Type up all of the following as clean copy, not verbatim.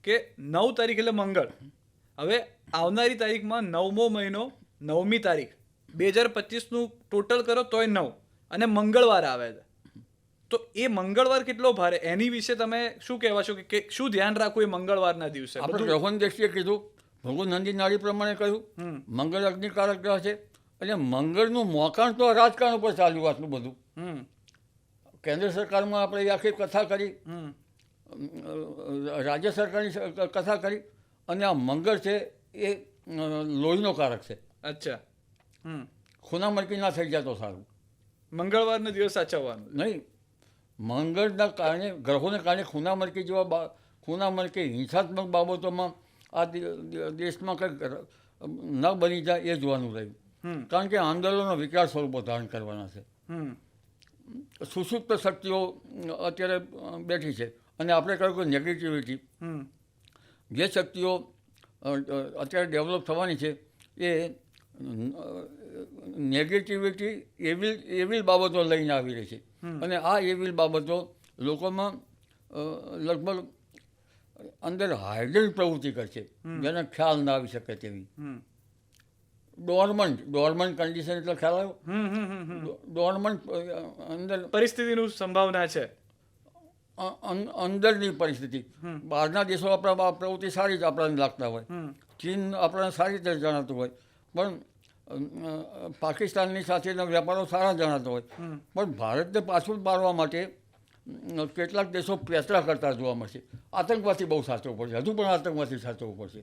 કે 9 તારીખ એટલે મંગળ. હવે આવનારી તારીખમાં 9મો મહિનો 9મી તારીખ 2025નું ટોટલ કરો તોય 9 અને મંગળવાર આવે છે. તો એ મંગળવાર કેટલો ભારે, એની વિશે તમે શું કહેવા છો કે શું ધ્યાન રાખવું એ મંગળવારના દિવસે? આપણે રોહન દેશીએ કીધું, ભગવાન નંદી નાડી પ્રમાણે કહ્યું, મંગળ અગ્નિકારક ગ્રહ છે. એટલે મંગળનું મોકાણ તો રાજકારણ ઉપર ચાલ્યું આટલું બધું. કેન્દ્ર સરકારમાં આપણે એ આખી કથા કરી, રાજ્ય સરકારની કથા કરી, અને આ મંગળ છે એ લોહીનો કારક છે. અચ્છા. ખૂના મરકી ના થઈ જાય તો સારું. મંગળવારનો દિવસ સાચવવાનો નહીં, મંગળના કારણે, ગ્રહોને કારણે ખૂના મરકી જેવા ખૂના મરકી હિંસાત્મક બાબતોમાં આ દેશમાં કંઈક ન બની જાય એ જોવાનું રહ્યું. કારણ કે આંદોલનો વિકરાળ સ્વરૂપો ધારણ કરવાના છે. સુસુપ્ત શક્તિઓ અત્યારે બેઠી છે, અને આપણે કહ્યું કે નેગેટિવિટી, જે શક્તિઓ અત્યારે ડેવલપ થવાની છે એ નેગેટિવિટી એવી બાબતો લઈને આવી રહી છે. અને આ એવી બાબતો લોકોમાં લગભગ અંદર હાઇડ્રેટ પ્રવૃત્તિ કરશે, જેને ખ્યાલ ના આવી શકે તેવી. ડોર્મન્ટ કન્ડિશન એટલે ખ્યાલ આવ્યો? ડોર્મન્ટ અંદર પરિસ્થિતિનું સંભાવના છે, અંદરની પરિસ્થિતિ. બહારના દેશો આપણા પ્રવૃત્તિ સારી જ આપણને લાગતા હોય, ચીન આપણને સારી રીતે જણાતું હોય, પણ પાકિસ્તાનની સાથેના વેપારો સારા જણાતા હોય, પણ ભારતને પાછું પાડવા માટે કેટલાક દેશો પેતરા કરતા જોવા મળશે. આતંકવાદી બહુ સાચવવું પડશે, હજુ પણ આતંકવાદી સાચવવું પડશે.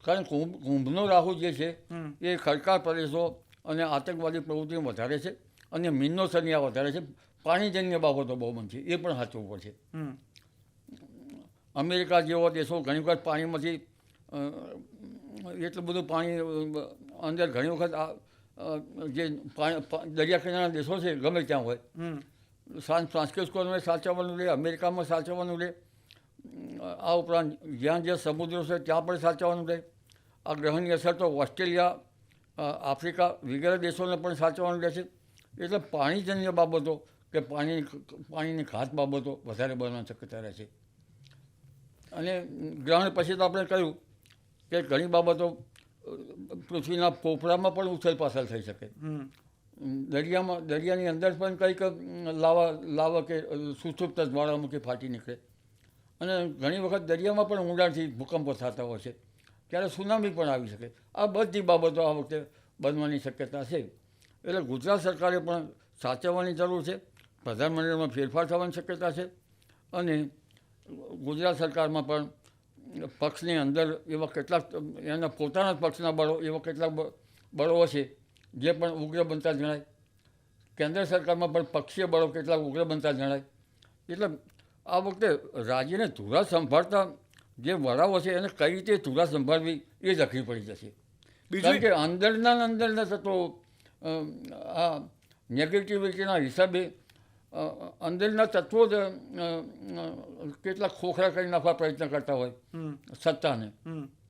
કારણ કુંભનો રાહુ જે છે એ ખડકાળ પ્રદેશો અને આતંકવાદી પ્રવૃત્તિ વધારે છે, અને મીનનો શનિ વધારે છે. પાણીજન્ય બાબતો બહુ બનશે, એ પણ સાચવવું પડશે. અમેરિકા જેવા દેશો ઘણી વખત પાણીમાંથી એટલું બધું પાણી અંદર ઘણી વખત જે દરિયા કિનારાના દેશો છે ગમે ત્યાં હોય, સાન ફ્રાન્સિસ્કોમાં સાચવવાનું રહે, અમેરિકામાં સાચવવાનું રહે, આ ઉપરાંત જ્યાં જ્યાં સમુદ્રો છે ત્યાં પણ સાચવવાનું રહે. આ ગ્રહની અસર તો ઓસ્ટ્રેલિયા, આફ્રિકા વગેરે દેશોને પણ સાચવવાનું રહે છે. એટલે પાણીજન્ય બાબતો કે પાણીની ખાસ બાબતો વધારે બનવાની શક્યતા રહે છે. અને ગ્રહણ પછી તો આપણે કહ્યું કે ઘણી બાબતો પૃથ્વીના પોપડામાં પણ ઉછલ પાછળ થઈ શકે. દરિયાની અંદર પણ કંઈક લાવા કે સુસુપ્ત જ્વાળામુખી ફાટી નીકળે. અને ઘણી વખત દરિયામાં પણ ઊંડાણથી ભૂકંપો થતા હોય છે, ત્યારે સુનામી પણ આવી શકે. આ બધી બાબતો આ વખતે બનવાની શક્યતા છે. એટલે ગુજરાત સરકારે પણ સાચવવાની જરૂર છે. પ્રધાનમંત્રીમાં ફેરફાર થવાની શક્યતા છે. અને ગુજરાત સરકારમાં પણ પક્ષની અંદર એવા કેટલાક એના પોતાના પક્ષના બળો, એવા કેટલાક બળો છે જે પણ ઉગ્ર બનતા જણાય. કેન્દ્ર સરકારમાં પણ પક્ષીય બળો કેટલાક ઉગ્ર બનતા જણાય. એટલે આ વખતે રાજ્યને ધુરા સંભાળતા જે વડાઓ છે એને કઈ રીતે ધુરા સંભાળવી એ જ અઘરી પડી જશે. કારણ કે અંદરના તત્વો આ નેગેટિવિટીના હિસાબે અંદરના તત્વો જ કેટલાક ખોખરા કરી નાખવા પ્રયત્ન કરતા હોય સત્તાને.